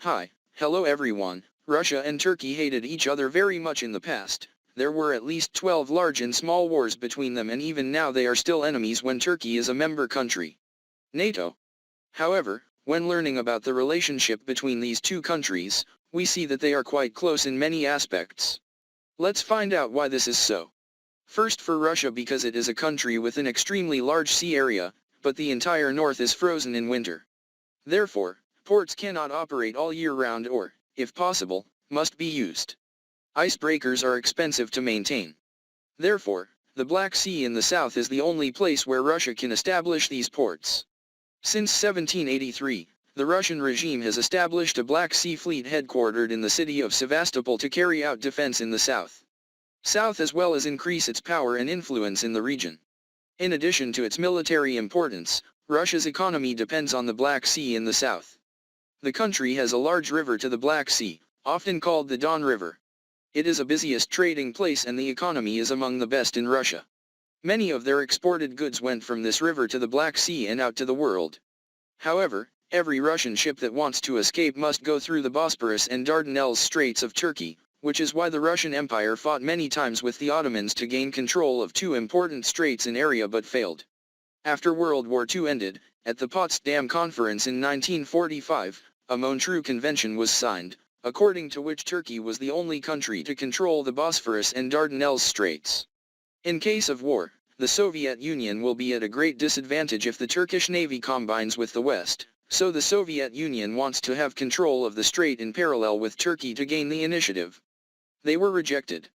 Hi, hello everyone. Russia and Turkey hated each other very much in the past. There were at least 12 large and small wars between them, and even now they are still enemies when Turkey is a member country. NATO. However, when learning about the relationship between these two countries, we see that they are quite close in many aspects. Let's find out why this is so. First, for Russia, because it is a country with an extremely large sea area, but the entire north is frozen in winter. Therefore, ports cannot operate all year round or, if possible, must be used. Icebreakers are expensive to maintain. Therefore, the Black Sea in the south is the only place where Russia can establish these ports. Since 1783, the Russian regime has established a Black Sea fleet headquartered in the city of Sevastopol to carry out defense in the south, as well as increase its power and influence in the region. In addition to its military importance, Russia's economy depends on the Black Sea in the south. The country has a large river to the Black Sea, often called the Don River. It is a busiest trading place and the economy is among the best in Russia. Many of their exported goods went from this river to the Black Sea and out to the world. However, every Russian ship that wants to escape must go through the Bosporus and Dardanelles Straits of Turkey, which is why the Russian Empire fought many times with the Ottomans to gain control of two important straits in area but failed. After World War II ended, at the Potsdam Conference in 1945, a Montreux Convention was signed, according to which Turkey was the only country to control the Bosphorus and Dardanelles Straits. In case of war, the Soviet Union will be at a great disadvantage if the Turkish Navy combines with the West, so the Soviet Union wants to have control of the strait in parallel with Turkey to gain the initiative. They were rejected.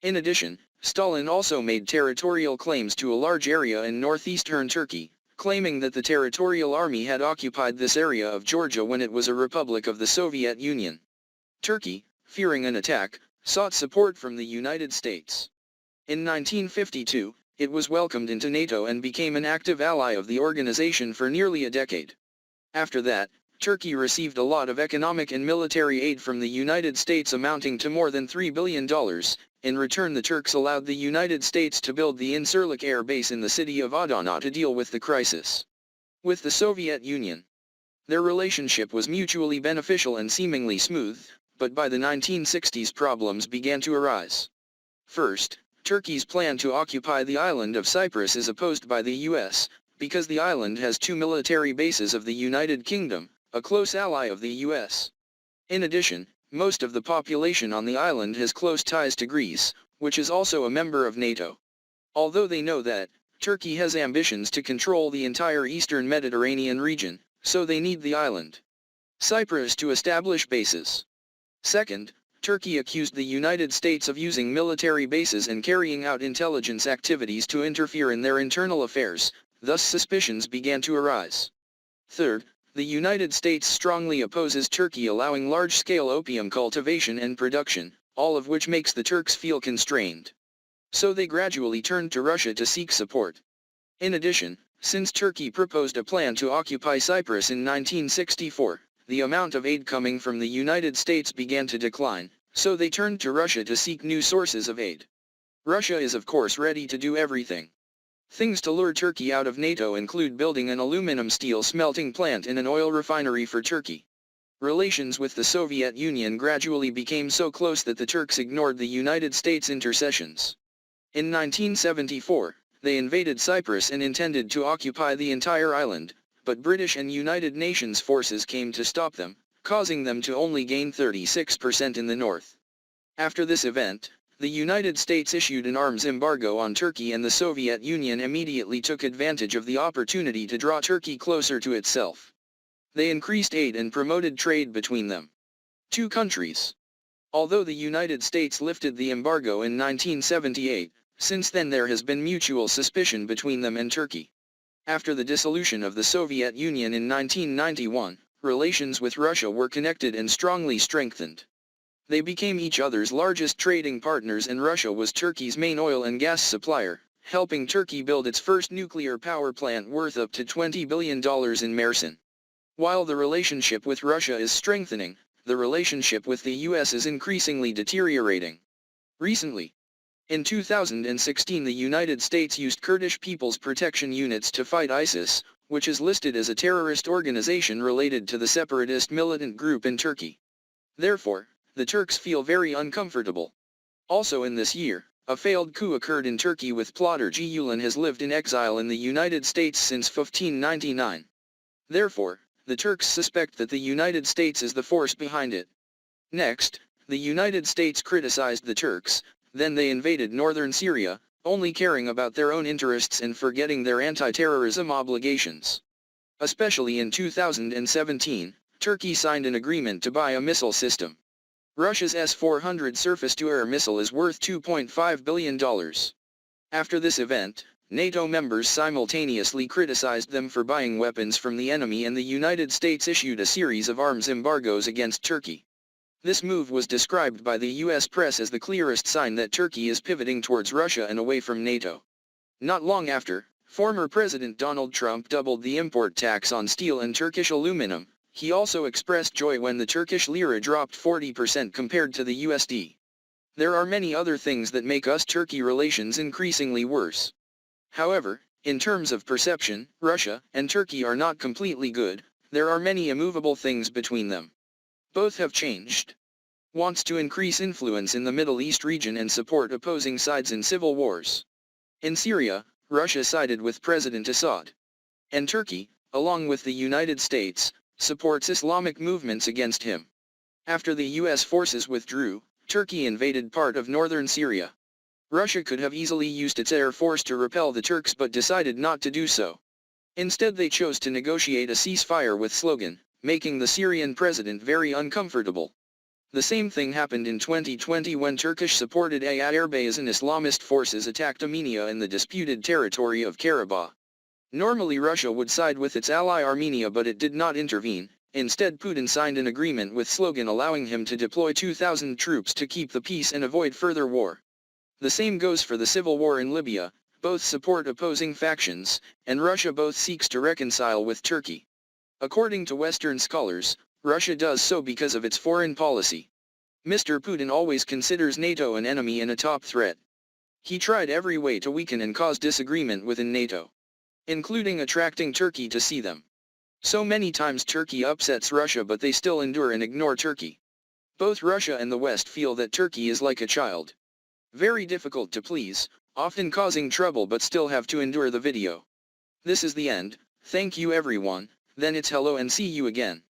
In addition, Stalin also made territorial claims to a large area in northeastern Turkey, claiming that the Territorial Army had occupied this area of Georgia when it was a republic of the Soviet Union. Turkey, fearing an attack, sought support from the United States. In 1952, it was welcomed into NATO and became an active ally of the organization for nearly a decade. After that, Turkey received a lot of economic and military aid from the United States amounting to more than $3 billion. In return, the Turks allowed the United States to build the Incirlik air base in the city of Adana to deal with the crisis with the Soviet Union. Their relationship was mutually beneficial and seemingly smooth, but by the 1960s problems began to arise. First, Turkey's plan to occupy the island of Cyprus is opposed by the US, because the island has two military bases of the United Kingdom, a close ally of the US. In addition, most of the population on the island has close ties to Greece, which is also a member of NATO. Although they know that, Turkey has ambitions to control the entire eastern Mediterranean region, so they need the island Cyprus to establish bases. Second, Turkey accused the United States of using military bases and carrying out intelligence activities to interfere in their internal affairs, thus suspicions began to arise. Third, the United States strongly opposes Turkey allowing large-scale opium cultivation and production, all of which makes the Turks feel constrained. So they gradually turned to Russia to seek support. In addition, since Turkey proposed a plan to occupy Cyprus in 1964, the amount of aid coming from the United States began to decline, so they turned to Russia to seek new sources of aid. Russia is of course ready to do everything. Things to lure Turkey out of NATO include building an aluminum steel smelting plant and an oil refinery for Turkey. Relations with the Soviet Union gradually became so close that the Turks ignored the United States intercessions. In 1974, they invaded Cyprus and intended to occupy the entire island, but British and United Nations forces came to stop them, causing them to only gain 36% in the north. After this event, the United States issued an arms embargo on Turkey and the Soviet Union immediately took advantage of the opportunity to draw Turkey closer to itself. They increased aid and promoted trade between them two countries. Although the United States lifted the embargo in 1978, since then there has been mutual suspicion between them and Turkey. After the dissolution of the Soviet Union in 1991, relations with Russia were connected and strongly strengthened. They became each other's largest trading partners and Russia was Turkey's main oil and gas supplier, helping Turkey build its first nuclear power plant worth up to $20 billion in Mersin. While the relationship with Russia is strengthening, the relationship with the US is increasingly deteriorating. Recently, in 2016 the United States used Kurdish People's Protection Units to fight ISIS, which is listed as a terrorist organization related to the separatist militant group in Turkey. Therefore, the Turks feel very uncomfortable. Also in this year, a failed coup occurred in Turkey with plotter Gülen has lived in exile in the United States since 1599. Therefore, the Turks suspect that the United States is the force behind it. Next, the United States criticized the Turks, then they invaded northern Syria, only caring about their own interests and forgetting their anti-terrorism obligations. Especially in 2017, Turkey signed an agreement to buy a missile system. Russia's S-400 surface-to-air missile is worth $2.5 billion. After this event, NATO members simultaneously criticized them for buying weapons from the enemy, and the United States issued a series of arms embargoes against Turkey. This move was described by the US press as the clearest sign that Turkey is pivoting towards Russia and away from NATO. Not long after, former President Donald Trump doubled the import tax on steel and Turkish aluminum. He also expressed joy when the Turkish lira dropped 40% compared to the USD. There are many other things that make US-Turkey relations increasingly worse. However, in terms of perception, Russia and Turkey are not completely good. There are many immovable things between them. Both have changed. Wants to increase influence in the Middle East region and support opposing sides in civil wars. In Syria, Russia sided with President Assad. And Turkey, along with the United States, supports Islamic movements against him. After the US forces withdrew, Turkey invaded part of northern Syria. Russia could have easily used its air force to repel the Turks but decided not to do so. Instead they chose to negotiate a ceasefire with slogan, making the Syrian president very uncomfortable. The same thing happened in 2020 when Turkish-supported airbase and Islamist forces attacked Armenia in the disputed territory of Karabakh. Normally Russia would side with its ally Armenia, but it did not intervene. Instead Putin signed an agreement with slogan allowing him to deploy 2,000 troops to keep the peace and avoid further war. The same goes for the civil war in Libya. Both support opposing factions, and Russia both seeks to reconcile with Turkey. According to Western scholars, Russia does so because of its foreign policy. Mr. Putin always considers NATO an enemy and a top threat. He tried every way to weaken and cause disagreement within NATO, including attracting Turkey to see them. So many times Turkey upsets Russia, but they still endure and ignore Turkey. Both Russia and the West feel that Turkey is like a child. Very difficult to please, often causing trouble, but still have to endure the video. This is the end. Thank you everyone. Then it's hello and see you again.